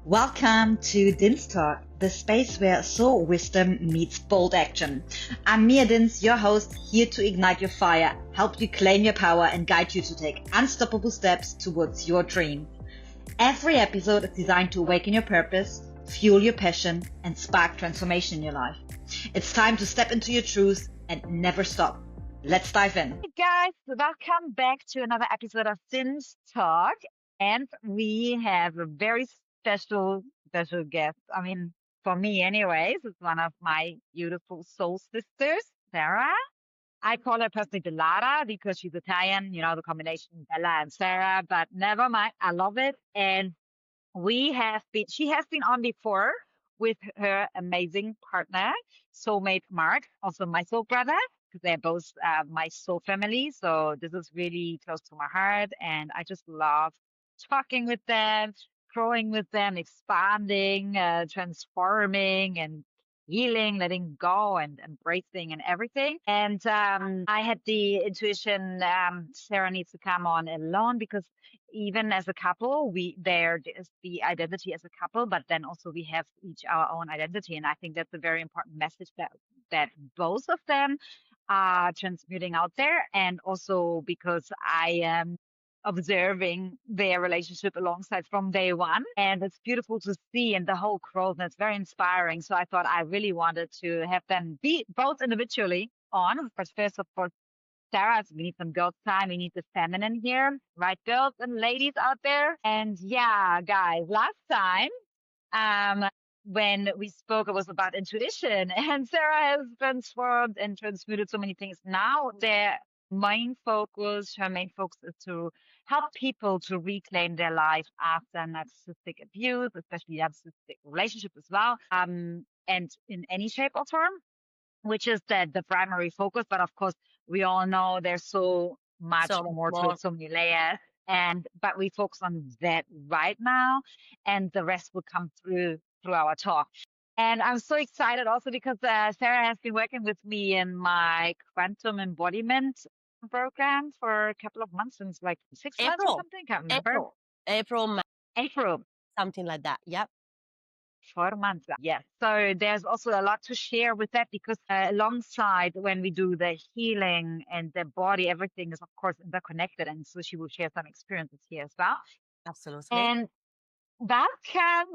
Welcome to Din's Talk, the space where soul wisdom meets bold action. I'm Mia Dins, your host, here to ignite your fire, help you claim your power, and guide you to take unstoppable steps towards your dream. Every episode is designed to awaken your purpose, fuel your passion, and spark transformation in your life. It's time to step into your truth and never stop. Let's dive in. Hey guys, welcome back to another episode of Din's Talk. And we have a very special guest. I mean, for me anyways, it's one of my beautiful soul sisters, Sara. I call her personally Bellata because she's Italian, you know, the combination Bella and Sara, but never mind. I love it. And she has been on before with her amazing partner, soulmate Mark, also my soul brother, because they're both my soul family. So this is really close to my heart. And I just love talking with them, growing with them, expanding, transforming, and healing, letting go, and embracing, and everything. And I had the intuition Sara needs to come on alone because even as a couple, there is the identity as a couple, but then also we have each our own identity. And I think that's a very important message that both of them are transmuting out there. And also because I am observing their relationship alongside from day one. And it's beautiful to see and the whole growth. And it's very inspiring. So I thought I really wanted to have them be both individually on. But first of all, Sara, we need some girls time. We need the feminine here, right, girls and ladies out there? And yeah, guys, last time, when we spoke, it was about intuition, and Sara has transformed and transmuted so many things. Now, her main focus is to help people to reclaim their life after narcissistic abuse, especially narcissistic relationship as well, and in any shape or form, which is the primary focus. But of course, we all know there's so much more to it, so many layers. But we focus on that right now, and the rest will come through our talk. And I'm so excited also because Sara has been working with me in my quantum embodiment program for a couple of months, since like 6 months or something. Can't remember. April. Something like that. Yep. 4 months. Yes. So there's also a lot to share with that because alongside when we do the healing and the body, everything is of course interconnected. And so she will share some experiences here as well. Absolutely. And welcome.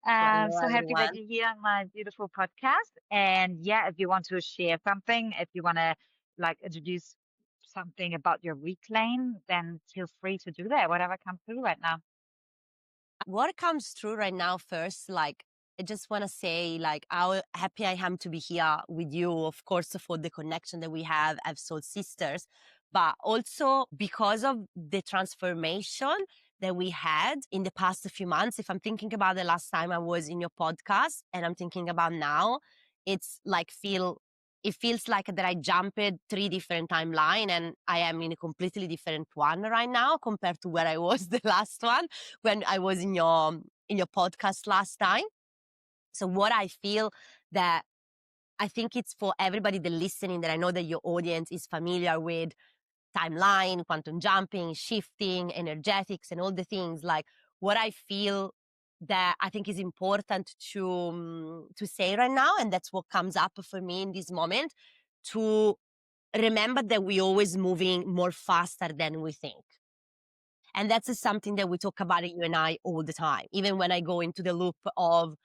So happy that you're here on my beautiful podcast. And yeah, if you want to share something, if you want to like introduce something about your reclaim, then feel free to do that. Whatever comes through right now. What comes through right now first, like, I just want to say, like, how happy I am to be here with you, of course, for the connection that we have as soul sisters, but also because of the transformation that we had in the past few months. If I'm thinking about the last time I was in your podcast and I'm thinking about now, it's like it feels like that I jumped 3 different timeline and I am in a completely different one right now compared to where I was the last one when I was in your podcast last time. So what I feel that I think it's for everybody that listening, that I know that your audience is familiar with timeline, quantum jumping, shifting, energetics, and all the things. Like what I feel that I think is important to say right now, and that's what comes up for me in this moment, to remember that we're always moving more faster than we think. And that's something that we talk about, you and I, all the time. Even when I go into the loop of,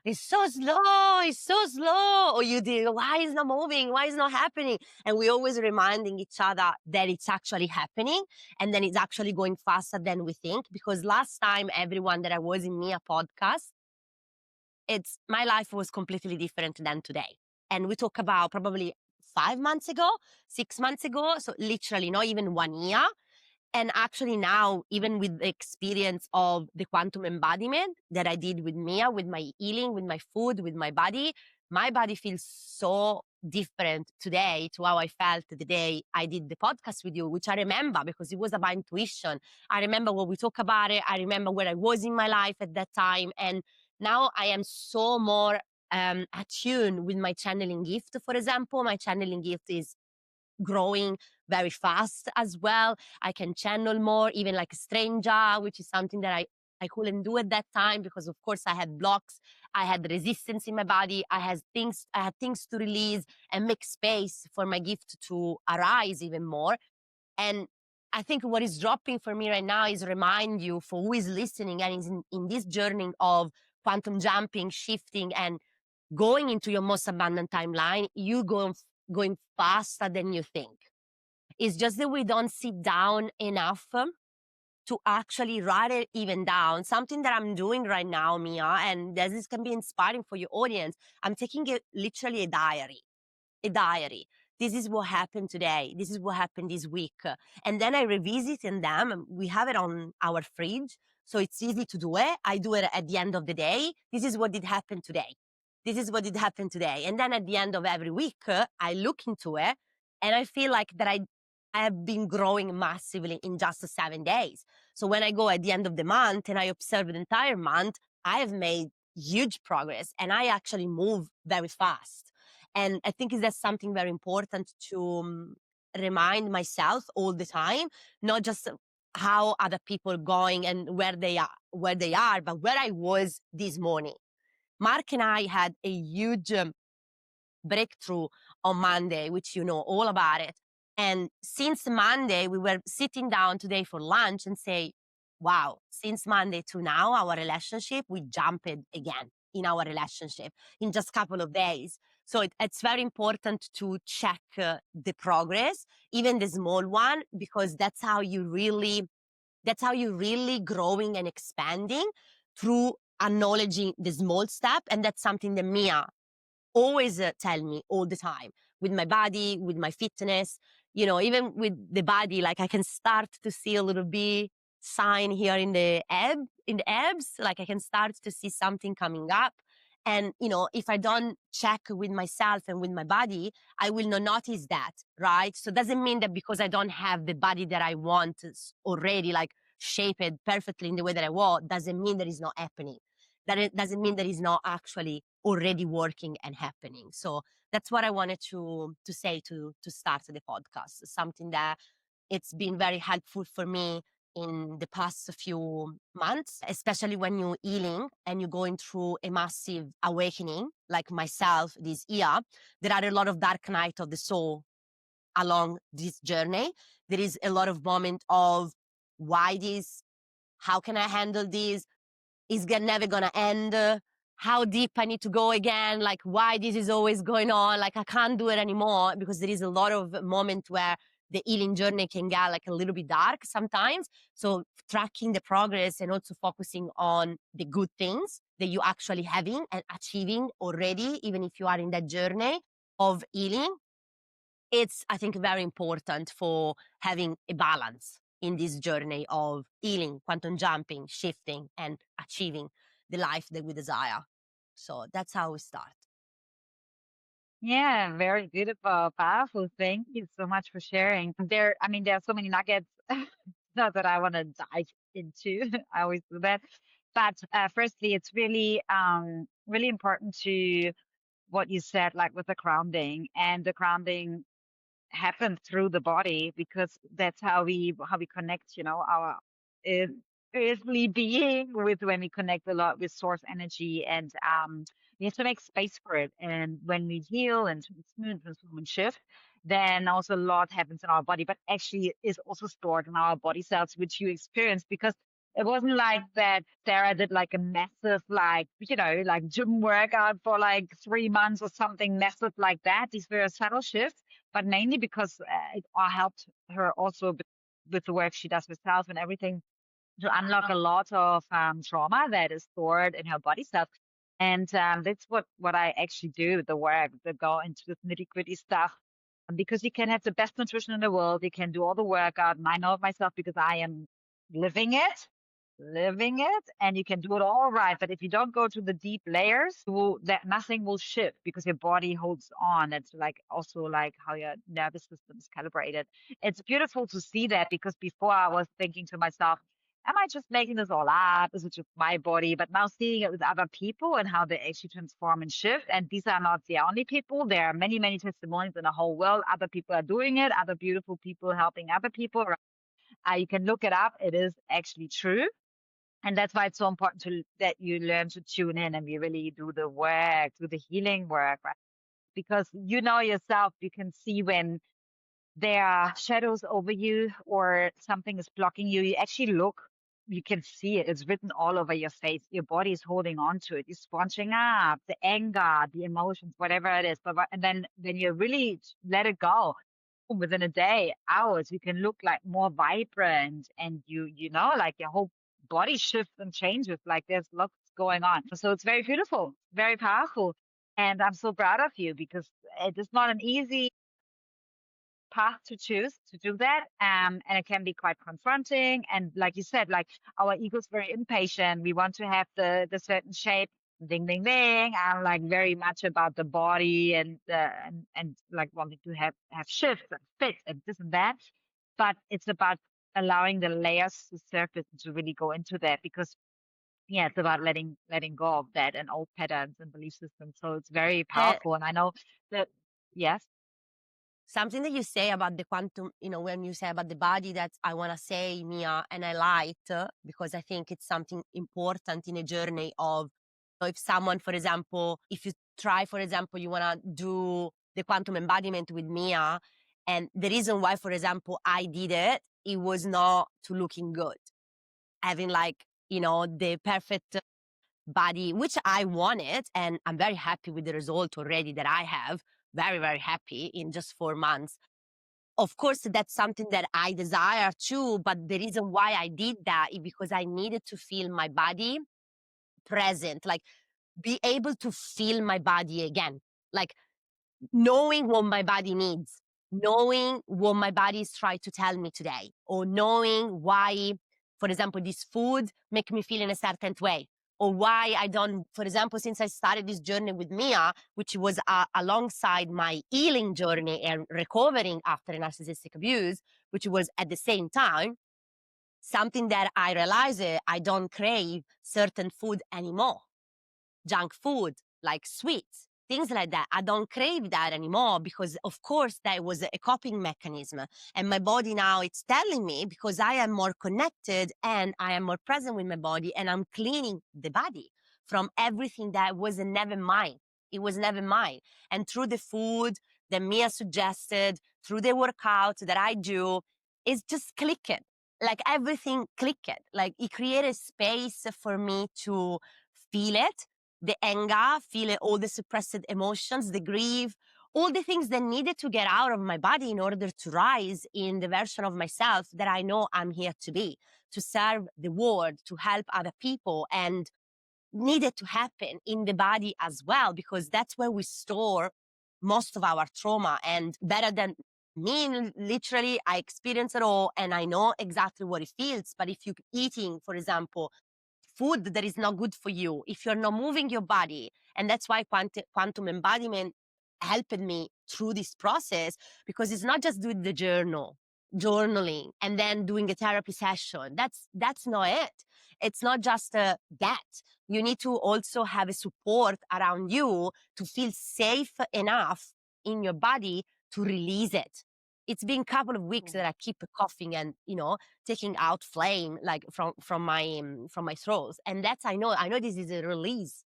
it's so slow, or you do, why is not moving, why is not happening? And we're always reminding each other that it's actually happening, and then it's actually going faster than we think. Because last time, everyone that I was in Mia podcast, my life was completely different than today. And we talk about probably 5 months ago, 6 months ago, so literally not even 1 year. And actually now, even with the experience of the quantum embodiment that I did with Mia, with my healing, with my food, with my body feels so different today to how I felt the day I did the podcast with you, which I remember because it was about intuition. I remember what we talk about it. I remember where I was in my life at that time. And now I am so more attuned with my channeling gift. For example, my channeling gift is growing very fast as well. I can channel more, even like a stranger, which is something that I I couldn't do at that time because, of course, I had blocks, I had resistance in my body, I had things to release and make space for my gift to arise even more. And I think what is dropping for me right now is remind you, for who is listening and is in this journey of quantum jumping, shifting, and going into your most abundant timeline, you going faster than you think. It's just that we don't sit down enough to actually write it even down. Something that I'm doing right now, Mia, and this can be inspiring for your audience. I'm taking literally a diary. This is what happened today. This is what happened this week. And then I revisit in them. We have it on our fridge. So it's easy to do it. I do it at the end of the day. This is what did happen today. This is what did happen today. And then at the end of every week, I look into it and I feel like that I have been growing massively in just 7 days. So when I go at the end of the month and I observe the entire month, I have made huge progress and I actually move very fast. And I think that's something very important to remind myself all the time, not just how other people are going and where they are, but where I was this morning. Mark and I had a huge breakthrough on Monday, which you know all about it. And since Monday, we were sitting down today for lunch and say, wow, since Monday to now, our relationship, we jumped again in our relationship in just a couple of days. So it's very important to check the progress, even the small one, because that's how you really growing and expanding through acknowledging the small step. And that's something that Mia always tell me all the time with my body, with my fitness, even with the body, like I can start to see a little bit sign here in the abs, like I can start to see something coming up. And, if I don't check with myself and with my body, I will not notice that, right? So it doesn't mean that because I don't have the body that I want already, like shaped perfectly in the way that I want, doesn't mean that it's not happening. That it doesn't mean that it's not actually already working and happening. So that's what I wanted to say to start the podcast. Something that it's been very helpful for me in the past few months, especially when you're healing and you're going through a massive awakening, like myself this year. There are a lot of dark night of the soul along this journey. There is a lot of moment of why this, how can I handle this? Is never gonna end? How deep I need to go again? Like why this is always going on? Like I can't do it anymore, because there is a lot of moment where the healing journey can get like a little bit dark sometimes. So tracking the progress and also focusing on the good things that you actually having and achieving already, even if you are in that journey of healing, it's, I think, very important for having a balance in this journey of healing, quantum jumping, shifting, and achieving the life that we desire. So that's how we start. Yeah, very beautiful, powerful. Thank you so much for sharing. There are so many nuggets not that I want to dive into. I always do that. But firstly, it's really important to what you said, like with the grounding, and the grounding happen through the body, because that's how we connect, our earth- earthly being with, when we connect a lot with source energy. And we have to make space for it. And when we heal and transform and shift, then also a lot happens in our body, but actually is also stored in our body cells, which you experience. Because it wasn't like that Sarah did like a massive, like, like gym workout for like 3 months or something massive like that. These were subtle shifts, but mainly because it all helped her also with the work she does herself and everything, to unlock a lot of trauma that is stored in her body cells. And that's what I actually do with the work, to go into the nitty gritty stuff. Because you can have the best nutrition in the world, you can do all the workout, and I know it myself because I am living it, and you can do it all right. But if you don't go to the deep layers, that nothing will shift, because your body holds on. It's like also like how your nervous system is calibrated. It's beautiful to see that, because before I was thinking to myself, am I just making this all up? Is it just my body? But now seeing it with other people and how they actually transform and shift. And these are not the only people. There are many, many testimonies in the whole world. Other people are doing it. Other beautiful people helping other people. You can look it up. It is actually true. And that's why it's so important that you learn to tune in and we really do the work, do the healing work, right? Because you know yourself, you can see when there are shadows over you or something is blocking you. You actually look, you can see it. It's written all over your face. Your body is holding on to it. You're sponging up the anger, the emotions, whatever it is. And then you really let it go. Within a day, hours, you can look like more vibrant, and you know, like your whole body shifts and changes. Like there's lots going on. So it's very beautiful, very powerful. And I'm so proud of you because it is not an easy path to choose to do that. And it can be quite confronting. And like you said, like our ego's very impatient. We want to have the certain shape. Ding ding ding. I'm like very much about the body and like wanting to have shifts and fit and this and that. But it's about allowing the layers to surface and to really go into that because yeah, it's about letting go of that and old patterns and belief systems. So it's very Uh, powerful. And I know that yes. Something that you say about the quantum, when you say about the body, that I want to say, Mia, and I light because I think it's something important in a journey of, if someone, for example, if you try, for example, you want to do the quantum embodiment with Mia, and the reason why, for example, I did it, it was not to looking good, having like, the perfect body, which I wanted. And I'm very happy with the result already that I have. Very, very happy in just 4 months. Of course, that's something that I desire too. But the reason why I did that is because I needed to feel my body present, like be able to feel my body again, like knowing what my body needs, knowing what my body is trying to tell me today, or knowing why, for example, this food make me feel in a certain way, or why I don't, for example, since I started this journey with Mia, which was alongside my healing journey and recovering after narcissistic abuse, which was at the same time, something that I realized I don't crave certain food anymore. Junk food, like sweets, things like that. I don't crave that anymore because, of course, that was a coping mechanism. And my body now, it's telling me because I am more connected and I am more present with my body and I'm cleaning the body from everything that was never mine. It was never mine. And through the food that Mia suggested, through the workout that I do, it's just clicking. Like everything clicked. Like it created space for me to feel it, the anger, feel all the suppressed emotions, the grief, all the things that needed to get out of my body in order to rise in the version of myself that I know I'm here to be, to serve the world, to help other people, and needed to happen in the body as well, because that's where we store most of our trauma. And better than me, literally, I experience it all and I know exactly what it feels. But if you're eating, for example, food that is not good for you, if you're not moving your body, and that's why quantum embodiment helped me through this process, because it's not just doing the journaling and then doing a therapy session. That's not it. It's not just that. You need to also have a support around you to feel safe enough in your body to release it. It's been a couple of weeks that I keep coughing and, taking out flame like from my throat, and that's I know this is a release.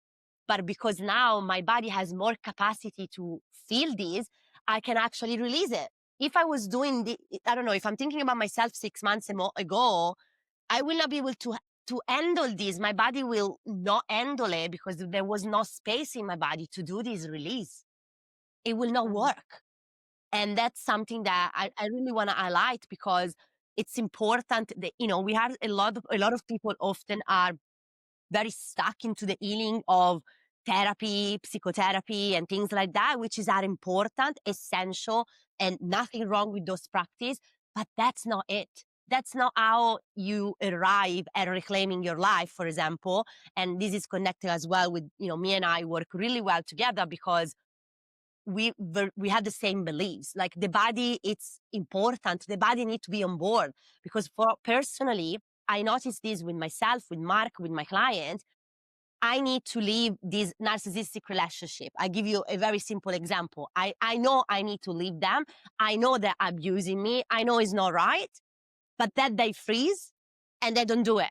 But because now my body has more capacity to feel this, I can actually release it. If I was doing I don't know, if I'm thinking about myself 6 months ago, I will not be able to handle this. My body will not handle it because there was no space in my body to do this release. It will not work. And that's something that I really want to highlight, because it's important that, we have a lot of people often are very stuck into the healing of therapy, psychotherapy, and things like that, which are important, essential, and nothing wrong with those practices. But that's not it. That's not how you arrive at reclaiming your life, for example. And this is connected as well with, me and I work really well together because we have the same beliefs. Like the body, it's important. The body needs to be on board, because for personally, I noticed this with myself, with Mark, with my client. I need to leave this narcissistic relationship. I give you a very simple example. I know I need to leave them. I know they're abusing me. I know it's not right, but that they freeze and they don't do it.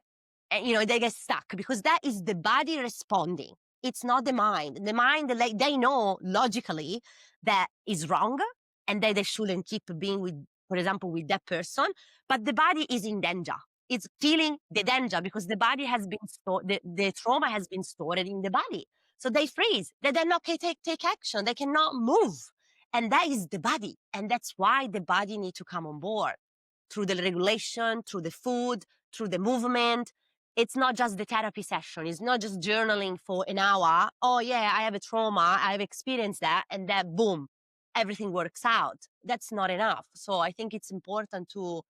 and they get stuck because that is the body responding. It's not the mind. The mind, like, they know logically that is wrong and that they shouldn't keep being with, for example, with that person, but the body is in danger. It's feeling the danger because the body has been stored, the trauma has been stored in the body. So they freeze. They then not take action. They cannot move. And that is the body. And that's why the body needs to come on board through the regulation, through the food, through the movement. It's not just the therapy session. It's not just journaling for an hour. Oh yeah, I have a trauma. I've experienced that. And then boom, everything works out. That's not enough. So I think it's important to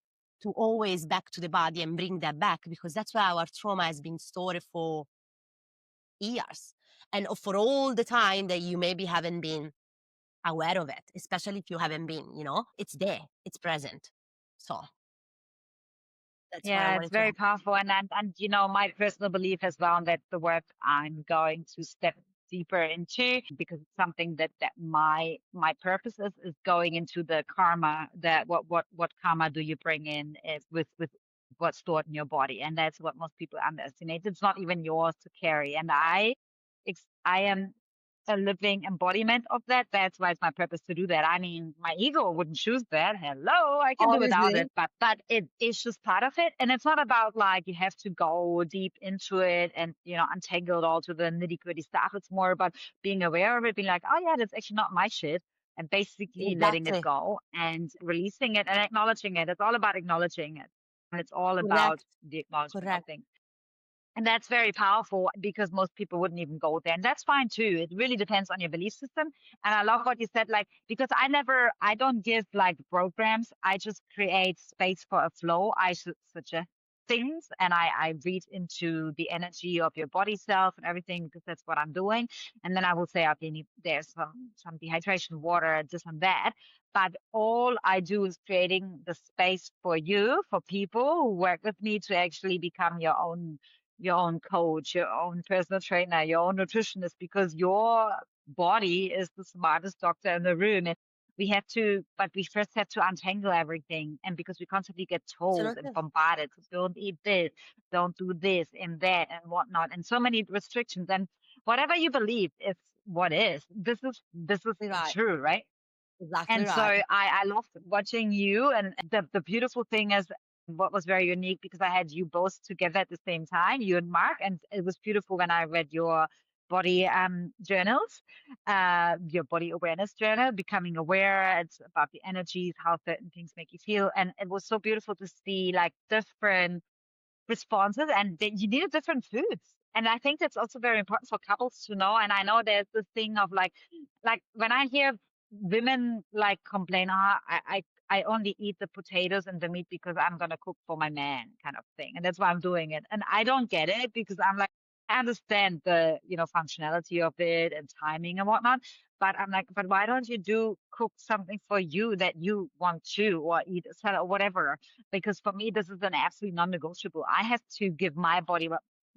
always back to the body and bring that back, because that's where our trauma has been stored for years. And for all the time that you maybe haven't been aware of it, especially if you haven't been, it's there, it's present. So that's what I Yeah, it's wanted to very add. powerful. And my personal belief as well, and that's the work I'm going to step deeper into, because it's something that my purpose is going into the karma, that what karma do you bring in is with what's stored in your body. And that's what most people underestimate. It's not even yours to carry. And I am a living embodiment of that. That's why it's my purpose to do that. I mean, my ego wouldn't choose that. Hello, I can do without Obviously, it, but it's just part of it. And it's not about like you have to go deep into it and untangle it all to the nitty gritty stuff. It's more about being aware of it, being like, oh yeah, that's actually not my shit. And basically letting it exactly. go and releasing it and acknowledging it. It's all about acknowledging it. And it's all about Correct. the acknowledgement of Correct. things. And that's very powerful because most people wouldn't even go there. And that's fine too. It really depends on your belief system. And I love what you said, like, because I don't give like programs. I just create space for a flow. I suggest things and I read into the energy of your body self and everything, because that's what I'm doing. And then I will say, okay, there's some dehydration, water, this and that. But all I do is creating the space for you, for people who work with me, to actually become your own coach, your own personal trainer, your own nutritionist, because your body is the smartest doctor in the room. And but we first have to untangle everything. And because we constantly get told and Absolutely. bombarded, don't eat this, don't do this and that and whatnot, and so many restrictions. And whatever you believe is what is. This is Right. true, right? Exactly And so right. I loved watching you. And the beautiful thing is, what was very unique, because I had you both together at the same time, you and Mark. And it was beautiful when I read your body journals, your body awareness journal, becoming aware. It's about the energies, how certain things make you feel. And it was so beautiful to see like different responses, and you needed different foods. And I think that's also very important for couples to know. And I know there's this thing of like when I hear women like complain, I only eat the potatoes and the meat because I'm gonna cook for my man, kind of thing, and that's why I'm doing it. And I don't get it, because I'm like, I understand the functionality of it and timing and whatnot, but I'm like, but why don't you cook something for you that you want to, or eat a salad or whatever? Because for me, this is an absolutely non-negotiable. I have to give my body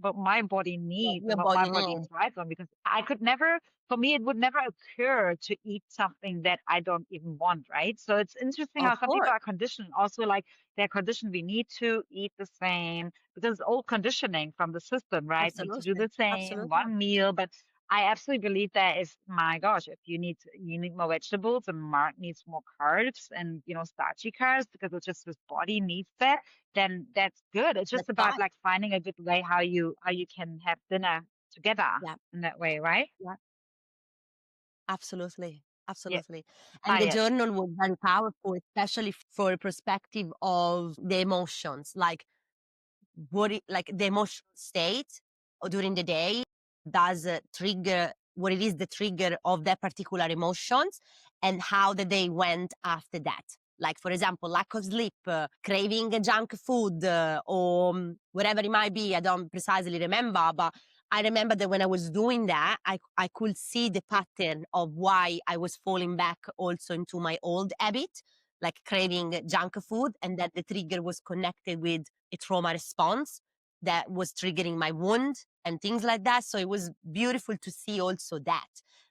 what my body What needs your and what my body body needs. thrives on, because I could never, for me, it would never occur to eat something that I don't even want, right? So it's interesting Of how some people course. are conditioned, also like they're conditioned, we need to eat the same, because it's all conditioning from the system, right? Need to do Absolutely. the same Absolutely. one meal. But I absolutely believe that is, my gosh, if you need more vegetables, and Mark needs more carbs and starchy carbs, because it's just his body needs that, then that's good. It's just That's about fine. like finding a good way how you can have dinner together Yeah. in that way, right? Yeah. Absolutely. Yeah. Absolutely. Ah, And the yes. journal was very powerful, especially for a perspective of the emotions. Like, like the emotional state or during the day does trigger what it is, the trigger of that particular emotions, and how the day went after that. Like, for example, lack of sleep, craving junk food, or whatever it might be. I don't precisely remember, but I remember that when I was doing that, I could see the pattern of why I was falling back also into my old habit, like craving junk food, and that the trigger was connected with a trauma response that was triggering my wound and things like that. So it was beautiful to see also that,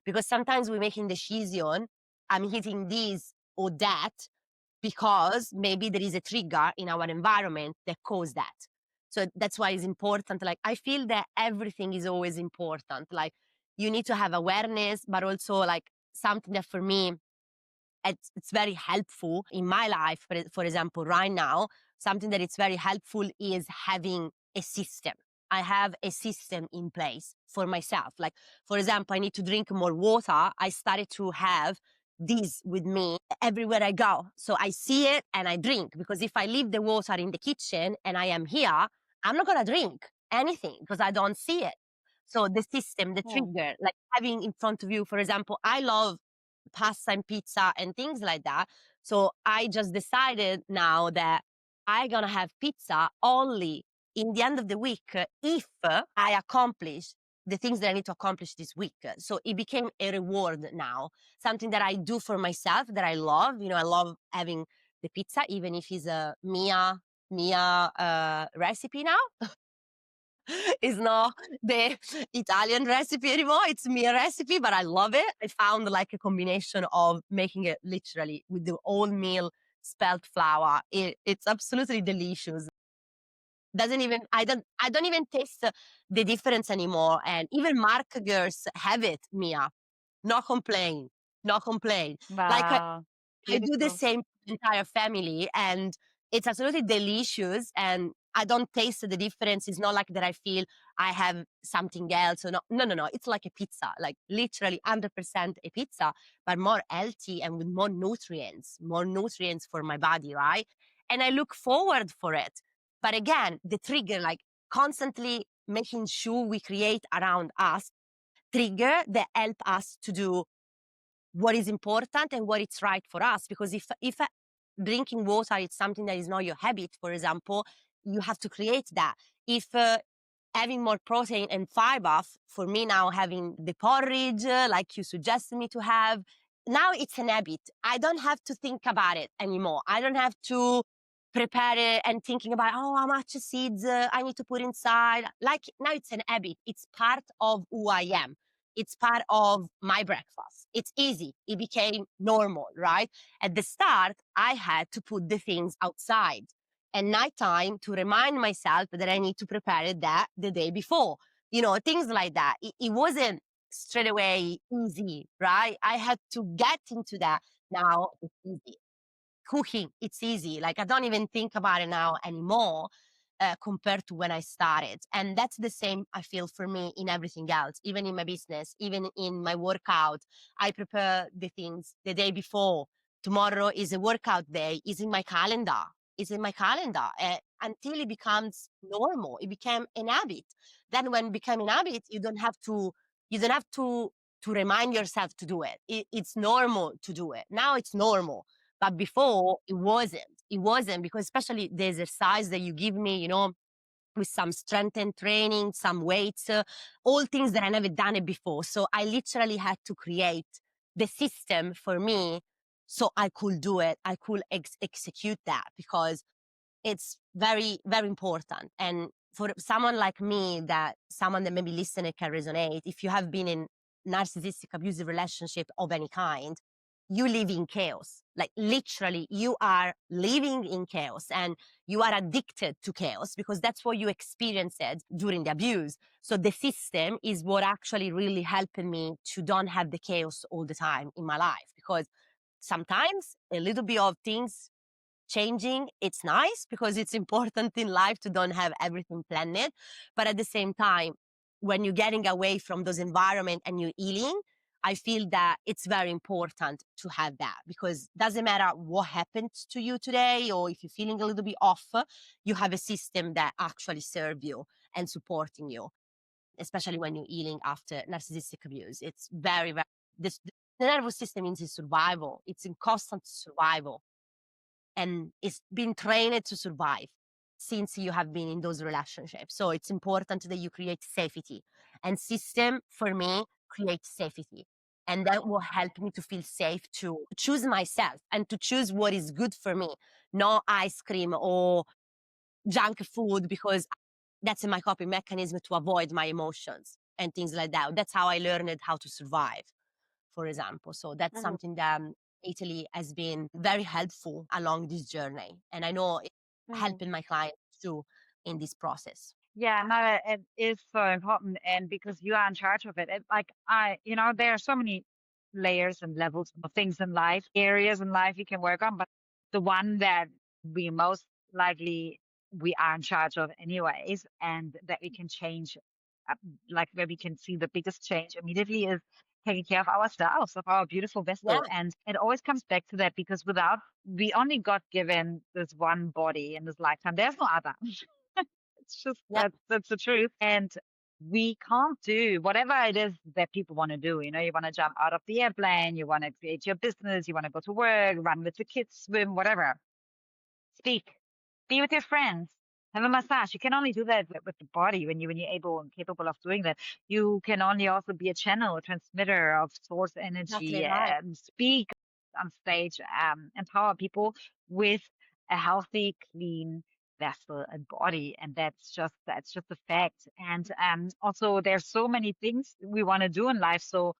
because sometimes we're making decision, I'm hitting this or that, because maybe there is a trigger in our environment that caused that. So that's why it's important. Like, I feel that everything is always important. Like, you need to have awareness, but also like something that for me, it's very helpful in my life. For example, right now, something that it's very helpful is having a system. I have a system in place for myself. Like, for example, I need to drink more water. I started to have this with me everywhere I go. So I see it and I drink, because if I leave the water in the kitchen and I am here, I'm not going to drink anything because I don't see it. So the system, the trigger, like having in front of you, for example, I love pasta and pizza and things like that. So I just decided now that I'm gonna have pizza only in the end of the week if I accomplish the things that I need to accomplish this week. So it became a reward now, something that I do for myself that I love. You know, I love having the pizza, even if it's a Mia recipe now. It's not the Italian recipe anymore. It's me a recipe, but I love it. I found like a combination of making it literally with the wholemeal spelt flour. It's absolutely delicious. Doesn't even I don't even taste the difference anymore. And even Mark girls have it, Mia. No complain. No complain. Like Wow. I do the Beautiful. same for the entire family, and it's absolutely delicious. And I don't taste the difference. It's not like that I feel I have something else or no. No, no, no. It's like a pizza, like literally 100% a pizza, but more healthy and with more nutrients for my body, right? And I look forward for it. But again, the trigger, like constantly making sure we create around us trigger that help us to do what is important and what is right for us. Because if drinking water is something that is not your habit, for example, you have to create that. If having more protein and fiber, for me now having the porridge like you suggested me to have, now it's an habit. I don't have to think about it anymore. I don't have to prepare it and thinking about, oh, how much seeds I need to put inside. Like, now it's an habit. It's part of who I am. It's part of my breakfast. It's easy. It became normal, right? At the start, I had to put the things outside at nighttime to remind myself that I need to prepare that the day before. You know, things like that. It wasn't straight away easy, right? I had to get into that. Now it's easy. Cooking, it's easy. Like, I don't even think about it now anymore. Compared to when I started. And that's the same I feel for me in everything else, even in my business, even in my workout. I prepare the things the day before. Tomorrow is a workout day, is in my calendar. Is in my calendar until it becomes normal. It became an habit. Then when it became an habit, you don't have to remind yourself to do it. It's normal to do it. Now it's normal. But before it wasn't. It wasn't, because especially the exercise that you give me, you know, with some strength and training, some weights, all things that I never done it before. So I literally had to create the system for me so I could do it. I could execute that, because it's very, very important. And for someone like me, someone that maybe listening can resonate, if you have been in narcissistic abusive relationship of any kind, you live in chaos. Like, literally, you are living in chaos and you are addicted to chaos, because that's what you experienced during the abuse. So the system is what actually really helping me to don't have the chaos all the time in my life, because sometimes a little bit of things changing, it's nice, because it's important in life to don't have everything planned. But at the same time, when you're getting away from those environment and you're healing, I feel that it's very important to have that, because doesn't matter what happened to you today, or if you're feeling a little bit off, you have a system that actually serve you and supporting you, especially when you're healing after narcissistic abuse. It's very, very, the nervous system is in survival. It's in constant survival, and it's been trained to survive since you have been in those relationships. So it's important that you create safety, and system for me creates safety, and that will help me to feel safe to choose myself and to choose what is good for me. No ice cream or junk food, because that's my coping mechanism to avoid my emotions and things like that. That's how I learned how to survive, for example. So that's something that Italy has been very helpful along this journey. And I know it helping my clients too in this process. Yeah, no, it is so important, and because you are in charge of it, like there are so many layers and levels of things in life, areas in life you can work on, but the one that we most likely we are in charge of anyways, and that we can change, uh, like where we can see the biggest change immediately is taking care of ourselves, of our beautiful Yeah, vessel, and it always comes back to that because without we only got given this one body in this lifetime, there's no other. It's just yeah, that's the truth. And we can't do whatever it is that people want to do. You want to jump out of the airplane, you want to create your business, you want to go to work, run with the kids, swim, whatever. Speak, be with your friends, have a massage. You can only do that with the body when you're able and capable of doing that. You can only also be a channel, a transmitter of source exactly energy, right. speak on stage, empower people with a healthy, clean vessel and body, and that's just a fact. And also, there's so many things we want to do in life, so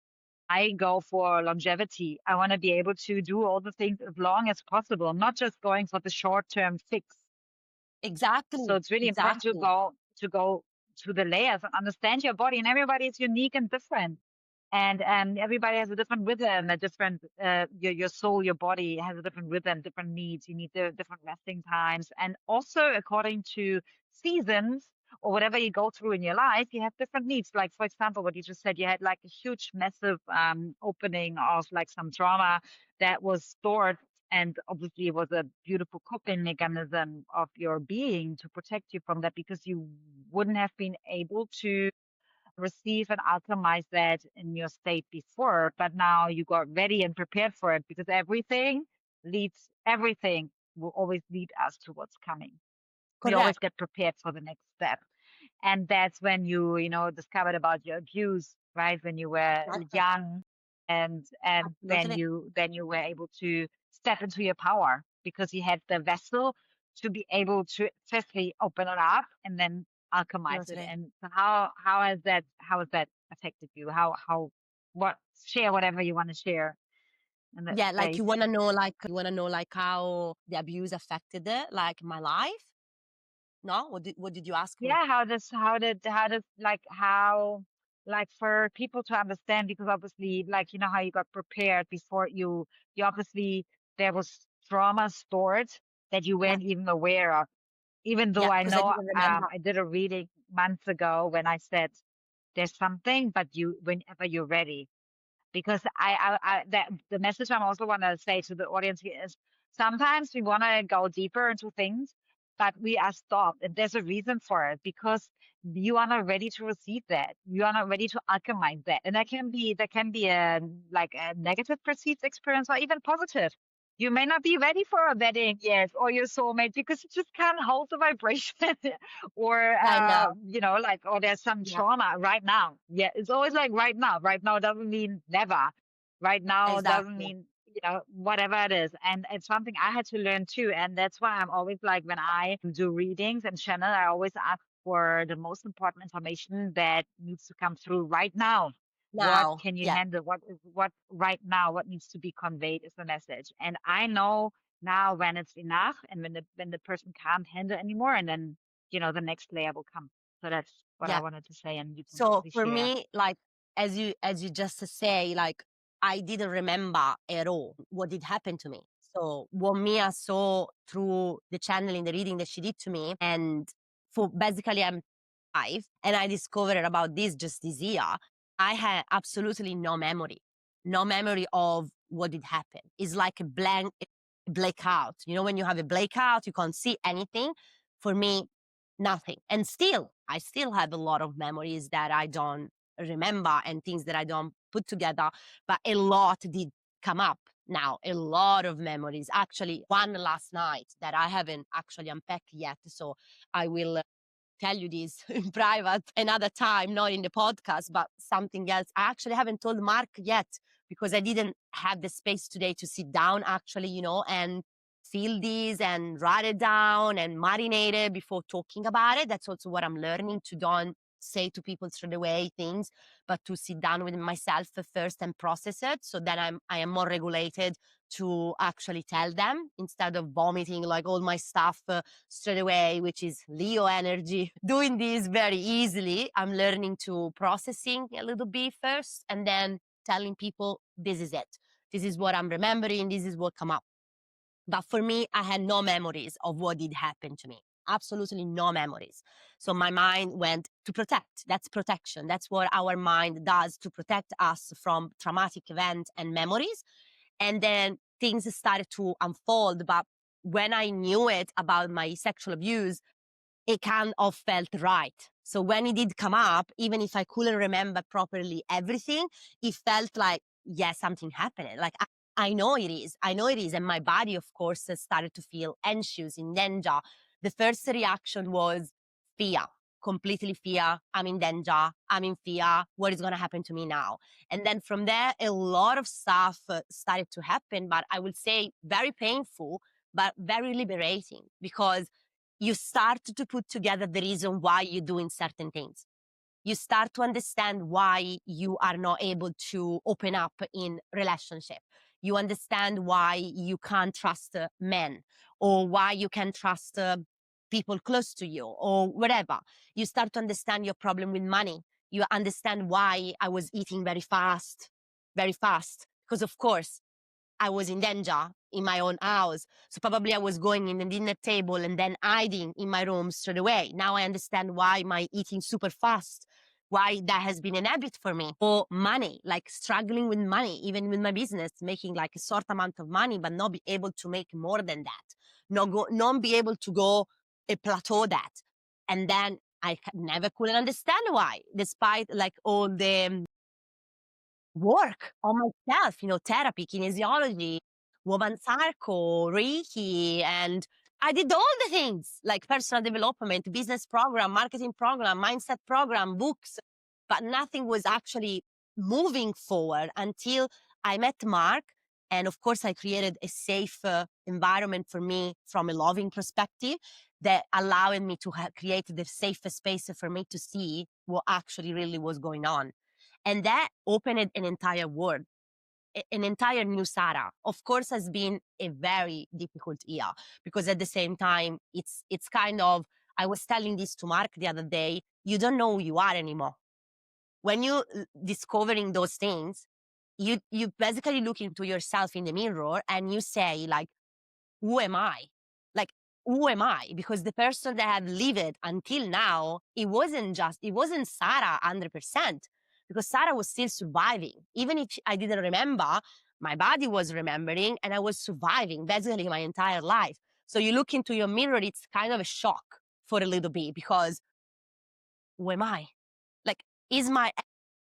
I go for longevity. I want to be able to do all the things as long as possible, not just going for the short-term fix. So Exactly, it's really important to exactly. go to the layers and understand your body, and everybody is unique and different. And everybody has a different rhythm, a different your soul, your body has a different rhythm, different needs. You need the different resting times, and also according to seasons or whatever you go through in your life, you have different needs. Like for example, what you just said, you had like a huge, massive opening of like some trauma that was stored, and obviously it was a beautiful coping mechanism of your being to protect you from that because you wouldn't have been able to receive and alchemize that in your state before, but now you got ready and prepared for it because everything will always lead us to what's coming. We always Correct. get prepared for the next step. And that's when you discovered about your abuse, right? When you were Exactly. young, and Absolutely. then you were able to step into your power because you had the vessel to be able to firstly open it up and then alchemize it. Absolutely. And so how has that affected you? How what share whatever you want to share in that Yeah, like space. you wanna know like how the abuse affected it, like my life? No? What did you ask me? Yeah, how does like for people to understand, because obviously like how you got prepared before you obviously there was trauma stored that you Yeah, weren't even aware of, even though yeah, I because I know didn't remember. I did a reading months ago when I said there's something, but you whenever you're ready, because I that the message I'm also want to say to the audience here is sometimes we want to go deeper into things, but we are stopped, and there's a reason for it because you are not ready to receive that. You are not ready to alchemize that, and that can be a like a negative perceived experience or even positive. You may not be ready for a wedding yet or your soulmate because you just can't hold the vibration or I know. like or there's some Yeah, trauma right now. Yeah, it's always like right now doesn't mean never. Right now doesn't exactly. mean whatever it is, and it's something I had to learn too. And that's why I'm always like, when I do readings and channel, I always ask for the most important information that needs to come through right now. What Now, can you yeah, handle? What right now, what needs to be conveyed is the message. And I know now when it's enough and when the person can't handle anymore, and then the next layer will come. So that's what I yeah. wanted to say, and you can So obviously for share. me, like as you just say, like I didn't remember at all what did happen to me. So what Mia saw through the channeling, the reading that she did to me, and for basically I'm 5, and I discovered about this just this year. I had absolutely no memory, no memory of what did happen. It's like a blank blackout. When you have a blackout, you can't see anything. For me, nothing. And still, I still have a lot of memories that I don't remember and things that I don't put together, but a lot did come up now, a lot of memories. Actually, one last night that I haven't actually unpacked yet. So I will tell you this in private another time, not in the podcast, but something else. I actually haven't told Mark yet because I didn't have the space today to sit down actually, and feel this and write it down and marinate it before talking about it. That's also what I'm learning, to don't say to people straight away things, but to sit down with myself first and process it. So then I am more regulated to actually tell them instead of vomiting like all my stuff straight away, which is Leo energy. Doing this very easily, I'm learning to processing a little bit first and then telling people, this is it. This is what I'm remembering. This is what come up. But for me, I had no memories of what did happen to me. Absolutely no memories. So my mind went to protect. That's protection. That's what our mind does to protect us from traumatic events and memories. And then things started to unfold. But when I knew it about my sexual abuse, it kind of felt right. So when it did come up, even if I couldn't remember properly everything, it felt like, yes, something happened. Like, I know it is. I know it is. And my body, of course, started to feel anxious, in danger. The first reaction was fear, completely fear. I'm in danger. I'm in fear. What is going to happen to me now? And then from there, a lot of stuff started to happen, but I would say very painful, but very liberating, because you start to put together the reason why you're doing certain things. You start to understand why you are not able to open up in relationship. You understand why you can't trust men, or why you can't trust people close to you, or whatever. You start to understand your problem with money. You understand why I was eating very fast, because of course I was in danger in my own house. So probably I was going in the dinner table and then hiding in my room straight away. Now I understand why my eating super fast, why that has been an habit for me. Or money, like struggling with money, even with my business, making like a short amount of money, but not be able to make more than that. Not be able to go a plateau that. And then I never couldn't understand why, despite like all the work on myself, therapy, kinesiology, woman cycle, Reiki, and I did all the things like personal development, business program, marketing program, mindset program, books, but nothing was actually moving forward until I met Mark. And of course, I created a safe environment for me from a loving perspective that allowed me to create the safest space for me to see what actually really was going on. And that opened an entire world, an entire new Sara. Of course, has been a very difficult year, because at the same time, it's kind of, I was telling this to Mark the other day, you don't know who you are anymore. When you discovering those things, you basically look into yourself in the mirror and you say like, who am I? Like, who am I? Because the person that I've lived until now, it wasn't Sara 100%, because Sara was still surviving. Even if I didn't remember, my body was remembering and I was surviving basically my entire life. So you look into your mirror, it's kind of a shock for a little bit, because who am I? Like, is my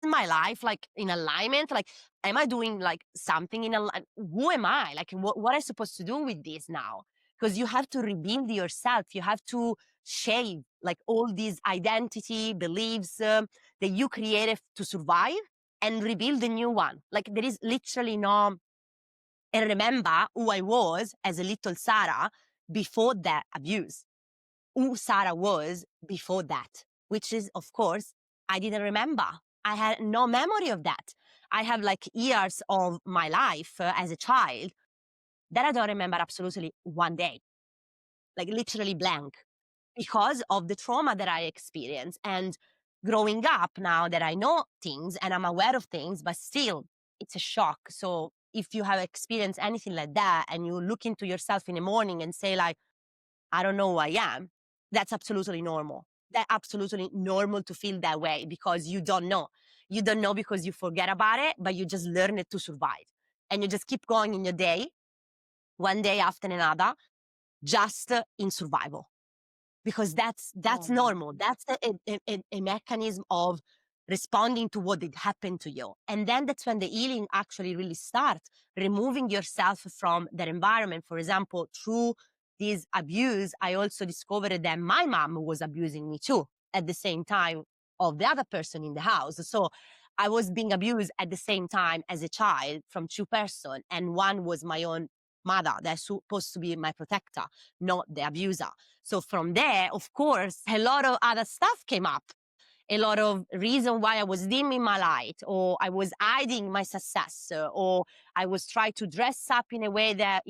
life like in alignment? Like, am I doing like something in alignment? Who am I? Like, what am I supposed to do with this now? Because you have to rebuild yourself. You have to shave like all these identity beliefs that you created to survive, and rebuild a new one. Like, there is literally no, and remember who I was as a little Sara before that abuse, who Sara was before that, which is, of course, I didn't remember. I had no memory of that. I have like years of my life as a child that I don't remember absolutely one day, like literally blank, because of the trauma that I experienced. And growing up, now that I know things and I'm aware of things, but still it's a shock. So if you have experienced anything like that and you look into yourself in the morning and say like, I don't know who I am, that's absolutely normal. That's absolutely normal to feel that way, because you don't know. You don't know because you forget about it, but you just learn it to survive. And you just keep going in your day, one day after another, just in survival. Because that's normal. That's a mechanism of responding to what did happen to you. And then that's when the healing actually really starts, removing yourself from that environment. For example, through this abuse, I also discovered that my mom was abusing me too at the same time of the other person in the house. So I was being abused at the same time as a child from two persons, and one was my own mother that's supposed to be my protector, not the abuser. So from there, of course, a lot of other stuff came up. a lot of reason why I was dimming my light, or I was hiding my success, or I was trying to dress up in a way that,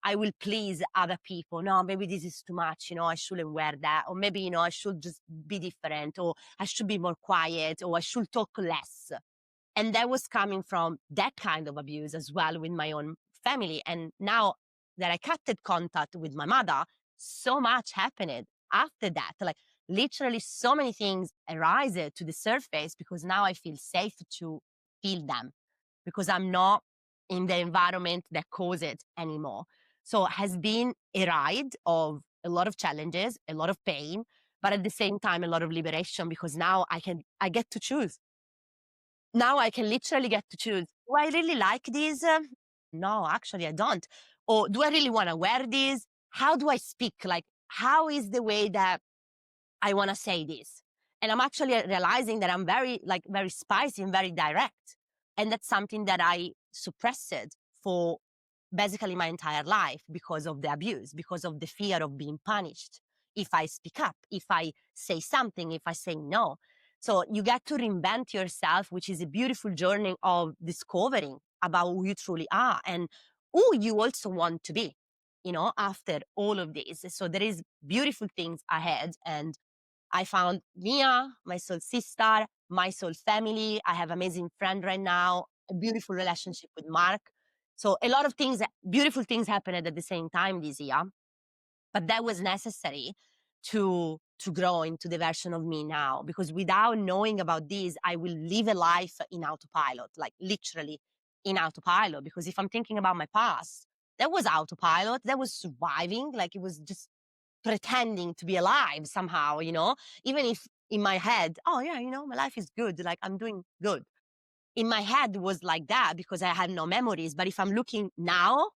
I will please other people. No, maybe this is too much, I shouldn't wear that. Or maybe, I should just be different, or I should be more quiet, or I should talk less. And that was coming from that kind of abuse as well with my own family. And now that I cut that contact with my mother, so much happened after that. Like literally so many things arise to the surface because now I feel safe to feel them because I'm not in the environment that causes it anymore. So it has been a ride of a lot of challenges, a lot of pain, but at the same time, a lot of liberation because now I get to choose. Now I can literally get to choose. Do I really like this? No, actually I don't. Or do I really want to wear this? How do I speak? Like, how is the way that I want to say this? And I'm actually realizing that I'm very spicy and very direct. And that's something that I suppressed for basically my entire life because of the abuse, because of the fear of being punished. If I speak up, if I say something, if I say no. So you get to reinvent yourself, which is a beautiful journey of discovering about who you truly are and who you also want to be, after all of this. So there is beautiful things ahead. And I found Mia, my soul sister, my soul family. I have amazing friend right now, a beautiful relationship with Mark. So a lot of things, beautiful things happened at the same time this year, but that was necessary to grow into the version of me now, because without knowing about this, I will live a life in autopilot, like literally in autopilot. Because if I'm thinking about my past, that was autopilot, that was surviving, like it was just pretending to be alive somehow, even if in my head, oh yeah, my life is good, like I'm doing good. In my head it was like that because I had no memories. But if I'm looking now,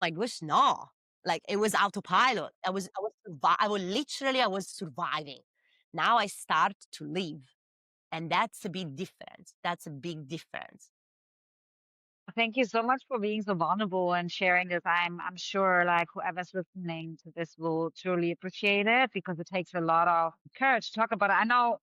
my gosh, no, like it was autopilot. I was surviving. Now I start to live. And that's a big difference. That's a big difference. Thank you so much for being so vulnerable and sharing this. I'm sure like whoever's listening to this will truly appreciate it because it takes a lot of courage to talk about it. I know,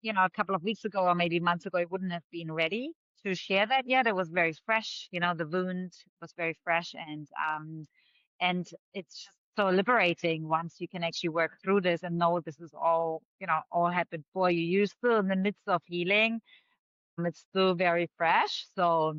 a couple of weeks ago or maybe months ago, I wouldn't have been ready to share that yet. It was very fresh, the wound was very fresh and it's just so liberating once you can actually work through this and know this is all, all happened for you. You're still in the midst of healing. It's still very fresh. So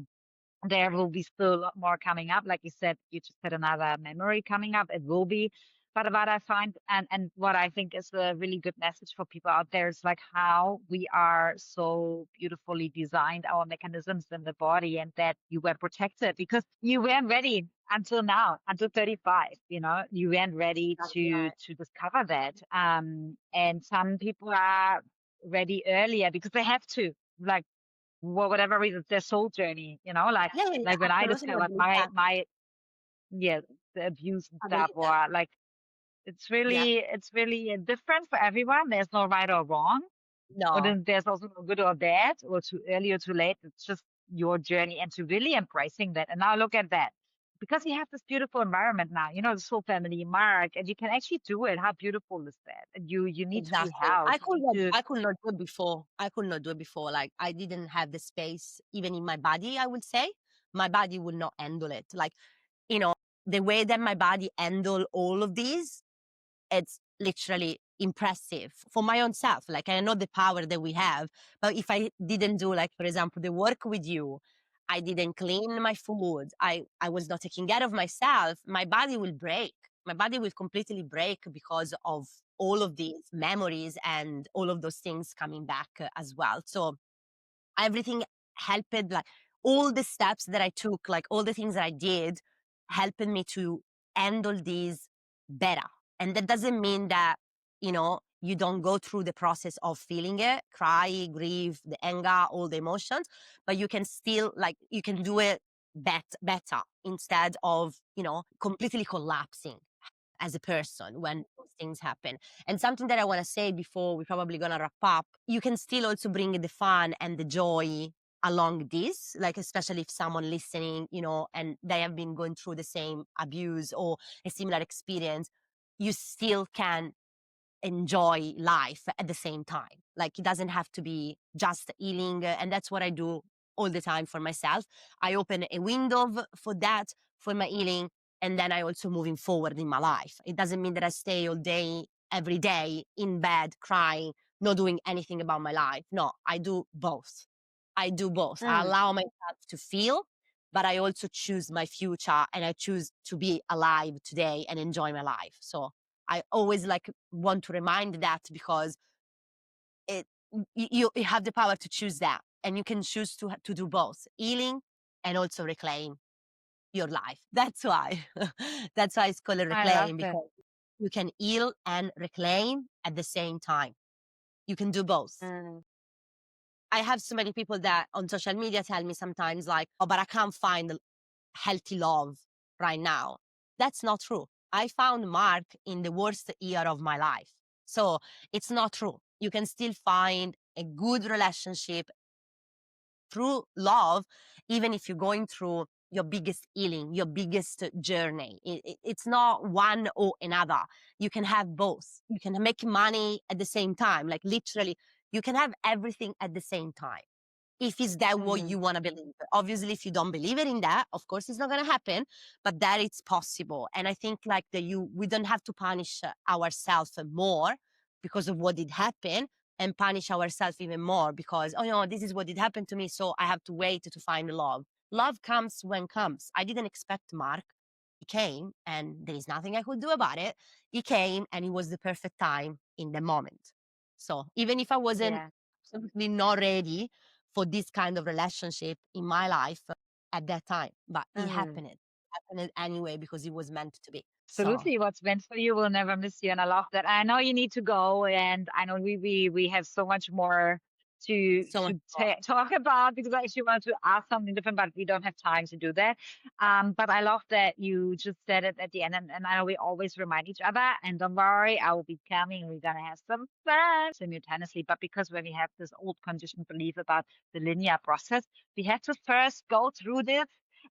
there will be still a lot more coming up. Like you said, you just had another memory coming up. It will be. But what I find and what I think is a really good message for people out there is like how we are so beautifully designed, our mechanisms in the body, and that you were protected because you weren't ready until now, until 35, you weren't ready That's to right. to discover that. And some people are ready earlier because they have to. Like whatever reason, it's their soul journey, like Yeah, yeah, yeah, when I absolutely discovered agree with my that. my yeah, the abuse and I stuff, believe that. or like Yeah. it's really different for everyone. There's no right or wrong, or No, then there's also no good or bad, or too early or too late. It's just your journey and to really embracing that. And now look at that. Because you have this beautiful environment now, the soul family, Mark, and you can actually do it. How beautiful is that? And you need to be exactly. held. You need to. I could not do it before. I could not do it before. Like I didn't have the space even in my body, I would say. My body would not handle it. Like, you know, the way that my body handle all of these, it's literally impressive for my own self. Like I know the power that we have, but if I didn't do, like, for example, the work with you, I didn't clean my food, I was not taking care of myself, my body will break. My body will completely break because of all of these memories and all of those things coming back as well. So everything helped, like all the steps that I took, like all the things that I did helped me to handle these better. And that doesn't mean that, you don't go through the process of feeling it, cry, grieve, the anger, all the emotions, but you can still, like, you can do it better instead of, completely collapsing as a person when those things happen. And something that I want to say before we're probably going to wrap up, you can still also bring the fun and the joy along this, like especially if someone listening, and they have been going through the same abuse or a similar experience, you still can enjoy life at the same time. Like, it doesn't have to be just healing. And that's what I do all the time for myself. I open a window for that, for my healing. And then I also moving forward in my life. It doesn't mean that I stay all day, every day in bed, crying, not doing anything about my life. No, I do both. I do both. I allow myself to feel, but I also choose my future, and I choose to be alive today and enjoy my life. So I always like want to remind that, because it you have the power to choose that, and you can choose to do both, healing and also reclaim your life. That's why that's why it's called a I love reclaim, that. because you can heal and reclaim at the same time. You can do both. I have so many people that on social media tell me sometimes like, oh, but I can't find healthy love right now. That's not true. I found Mark in the worst year of my life. So it's not true. You can still find a good relationship through love, even if you're going through your biggest healing, your biggest journey. It's not one or another. You can have both. You can make money at the same time. Like, literally, you can have everything at the same time, if is that what you want to believe. Obviously, if you don't believe it in that, of course it's not going to happen, but that it's possible. And I think like that we don't have to punish ourselves more because of what did happen, and punish ourselves even more because, oh no, this is what did happen to me, so I have to wait to find love. Love comes when comes. I didn't expect Mark. He came, and there is nothing I could do about it. He came, and it was the perfect time in the moment. So even if I wasn't Yeah. absolutely not ready for this kind of relationship in my life at that time, but it happened. It happened anyway because it was meant to be. So Absolutely. What's meant for you will never miss you. And I love that. I know you need to go, and I know we have so much more so much more. talk about, because I actually wanted to ask something different, but we don't have time to do that. But I love that you just said it at the end, and I know we always remind each other, and don't worry, I will be coming. We're gonna have some fun simultaneously. But because when we have this old conditioned belief about the linear process, we have to first go through this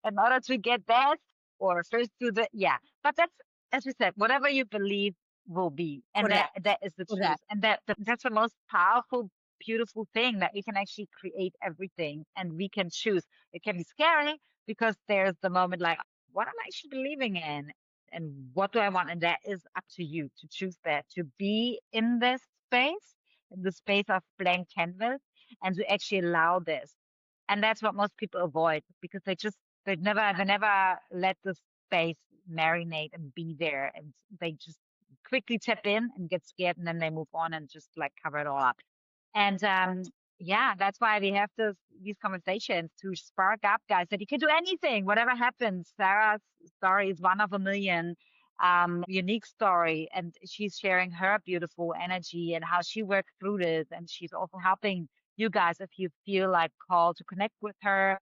in order to get that, or first do the, yeah. But that's, as we said, whatever you believe will be, and that Correct. that is the truth, Correct. and that's the most powerful, beautiful thing, that we can actually create everything, and we can choose. It can be scary because there's the moment like, what am I actually believing in, and what do I want, and that is up to you to choose that, to be in this space, in the space of blank canvas, and to actually allow this. And that's what most people avoid, because they never let the space marinate and be there, and they just quickly tap in and get scared, and then they move on and just like cover it all up. And yeah, that's why we have these conversations, to spark up, guys, that you can do anything, whatever happens. Sarah's story is one of a million, unique story, and she's sharing her beautiful energy and how she worked through this, and she's also helping you guys if you feel like called to connect with her.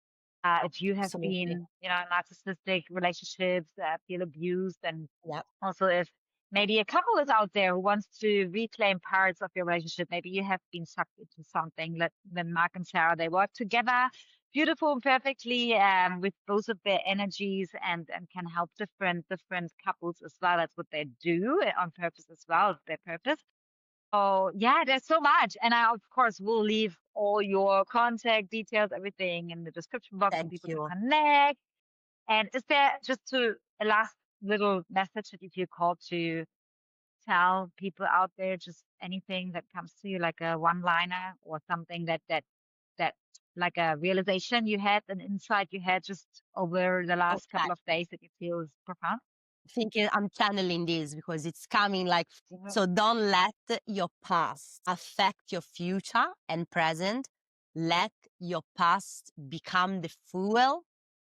If you have Absolutely. been, in narcissistic relationships, feel abused, and Yeah. also if maybe a couple is out there who wants to reclaim parts of your relationship, maybe you have been sucked into something. Then Mark and Sarah, they work together, beautiful and perfectly, with both of their energies, and can help different couples as well. That's what they do, on purpose as well, their purpose. Oh, yeah, there's so much. And I, of course, will leave all your contact details, everything in the description box for Thank people to you. connect. And is there just a last little message that you feel called to tell people out there, just anything that comes to you, like a one-liner or something that like a realization you had, an insight you had just over the last Okay. couple of days that you feel is profound? Thinking I'm channeling this because it's coming like, Yeah. so don't let your past affect your future and present. Let your past become the fuel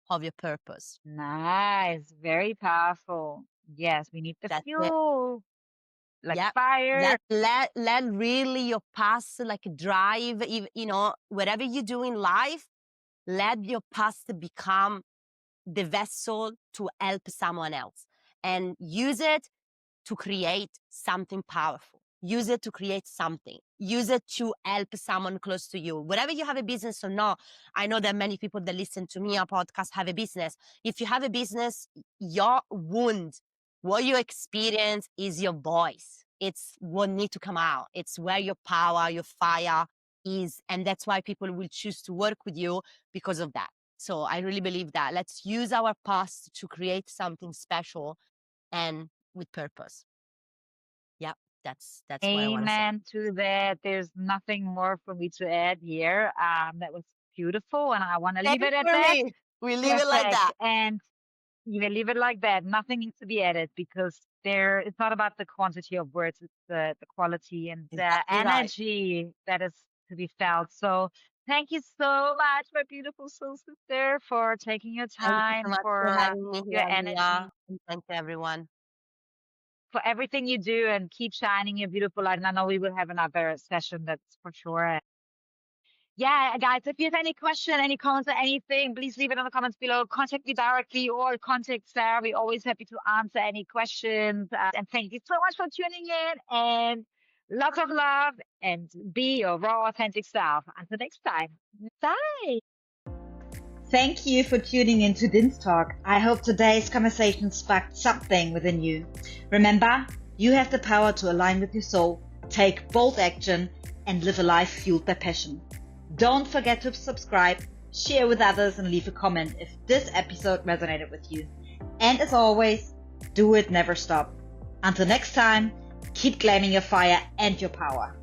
of your purpose. Nice, very powerful. Yes, we need the That's it. fuel, like Yeah. fire. Let really your past like drive, whatever you do in life, let your past become the vessel to help someone else, and use it to create something powerful. Use it to create something. Use it to help someone close to you. Whatever you have a business or not, I know that many people that listen to me, our podcast, have a business. If you have a business, your wound, what you experience is your voice. it's what need to come out. It's where your power, your fire is. And that's why people will choose to work with you, because of that. So I really believe that. Let's use our past to create something special and with purpose. Yeah, that's what I want to say. Amen to that. There's nothing more for me to add here. That was beautiful, and I want to leave Thanks it at for that. me. We leave it like Perfect. that. And you can leave it like that. Nothing needs to be added, because it's not about the quantity of words, it's the quality and the Exactly right. energy that is to be felt. So thank you so much, my beautiful soul sister, for taking your Thank you so time, much for for having me your here, energy, Mia. And thank you, everyone. for everything you do, and keep shining your beautiful light. And I know we will have another session, that's for sure. Yeah, guys, if you have any question, any comments, or anything, please leave it in the comments below. Contact me directly or contact Sarah. We're always happy to answer any questions. And thank you so much for tuning in, and lots of love, and be your raw, authentic self. Until next time. Bye. Thank you for tuning in to Din's Talk. I hope today's conversation sparked something within you. Remember, you have the power to align with your soul, take bold action, and live a life fueled by passion. Don't forget to subscribe, share with others, and leave a comment if this episode resonated with you. And as always, do it, never stop. Until next time, keep claiming your fire and your power.